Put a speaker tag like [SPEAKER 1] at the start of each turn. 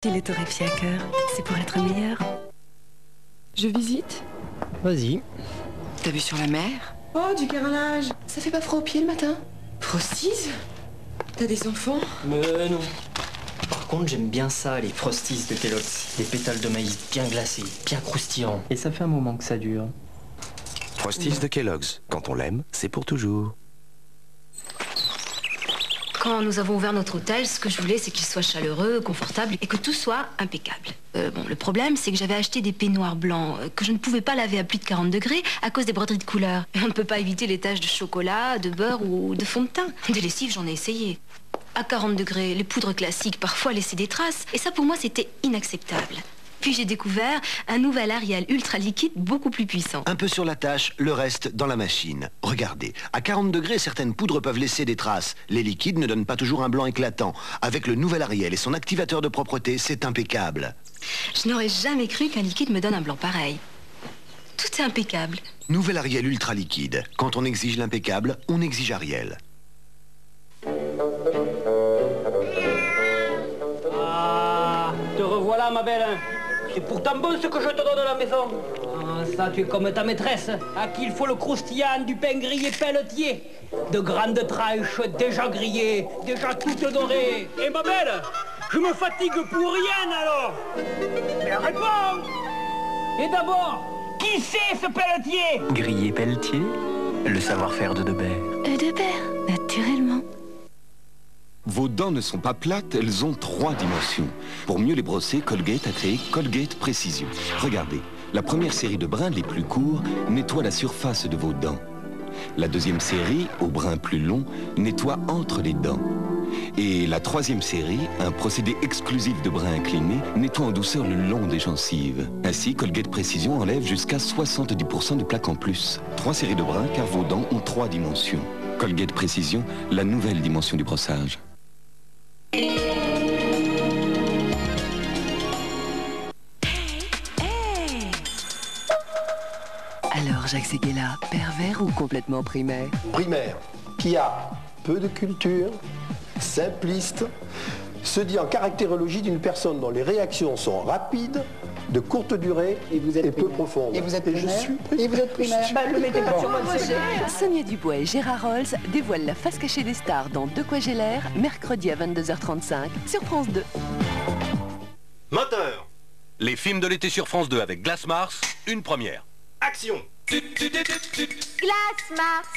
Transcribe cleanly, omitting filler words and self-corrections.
[SPEAKER 1] Si les torréfiés à cœur, c'est pour être meilleur. Je visite?
[SPEAKER 2] Vas-y.
[SPEAKER 3] T'as vu sur la mer?
[SPEAKER 4] Oh, du carrelage.
[SPEAKER 3] Ça fait pas froid aux pieds le matin?
[SPEAKER 4] Frosties?
[SPEAKER 3] T'as des enfants?
[SPEAKER 2] Mais non. Par contre, j'aime bien ça, les Frosties de Kellogg's. Des pétales de maïs bien glacés, bien croustillants. Et ça fait un moment que ça dure.
[SPEAKER 5] Frosties de Kellogg's. Quand on l'aime, c'est pour toujours.
[SPEAKER 6] Quand nous avons ouvert notre hôtel, ce que je voulais, c'est qu'il soit chaleureux, confortable et que tout soit impeccable. Le problème, c'est que j'avais acheté des peignoirs blancs que je ne pouvais pas laver à plus de 40 degrés à cause des broderies de couleur. Et on ne peut pas éviter les taches de chocolat, de beurre ou de fond de teint. Des lessives, j'en ai essayé. À 40 degrés, les poudres classiques parfois laissaient des traces. Et ça, pour moi, c'était inacceptable. Puis j'ai découvert un nouvel Ariel ultra liquide beaucoup plus puissant.
[SPEAKER 7] Un peu sur la tâche, le reste dans la machine. Regardez, à 40 degrés, certaines poudres peuvent laisser des traces. Les liquides ne donnent pas toujours un blanc éclatant. Avec le nouvel Ariel et son activateur de propreté, c'est impeccable.
[SPEAKER 6] Je n'aurais jamais cru qu'un liquide me donne un blanc pareil. Tout est impeccable.
[SPEAKER 7] Nouvel Ariel ultra liquide. Quand on exige l'impeccable, on exige Ariel.
[SPEAKER 8] Ah, te revoilà, ma belle. C'est pourtant bon ce que je te donne à la maison. Ah, ça, tu es comme ta maîtresse, à qui il faut le croustillant du pain grillé pelletier. De grandes tranches, déjà grillées, déjà toutes dorées. Et ma belle, je me fatigue pour rien alors. Mais réponds. Et d'abord, qui c'est ce pelletier?
[SPEAKER 2] Grillé Pelletier, le savoir-faire de Debert.
[SPEAKER 6] Debert, naturellement.
[SPEAKER 5] Vos dents ne sont pas plates, elles ont 3 dimensions. Pour mieux les brosser, Colgate a créé Colgate Précision. Regardez, la première série de brins les plus courts nettoie la surface de vos dents. La deuxième série, aux brins plus longs, nettoie entre les dents. Et la troisième série, un procédé exclusif de brins inclinés, nettoie en douceur le long des gencives. Ainsi, Colgate Précision enlève jusqu'à 70% de plaques en plus. 3 séries de brins car vos dents ont 3 dimensions. Colgate Précision, la nouvelle dimension du brossage.
[SPEAKER 1] Alors, Jacques Séguéla, pervers ou complètement primaire?
[SPEAKER 9] Primaire, qui a peu de culture, simpliste, se dit en caractérologie d'une personne dont les réactions sont rapides, de courte durée et peu profondes.
[SPEAKER 4] Et vous êtes
[SPEAKER 9] je
[SPEAKER 4] primaire?
[SPEAKER 9] suis
[SPEAKER 4] Et vous êtes primaire? Bah, le mettez pas sur moi le CV.
[SPEAKER 1] Sonia Dubois et Gérard Rolls dévoilent la face cachée des stars dans De quoi j'ai l'air, mercredi à 22h35 sur France 2.
[SPEAKER 10] Moteur. Les films de l'été sur France 2 avec Glace Mars, une première. Action.
[SPEAKER 11] Glace Mars.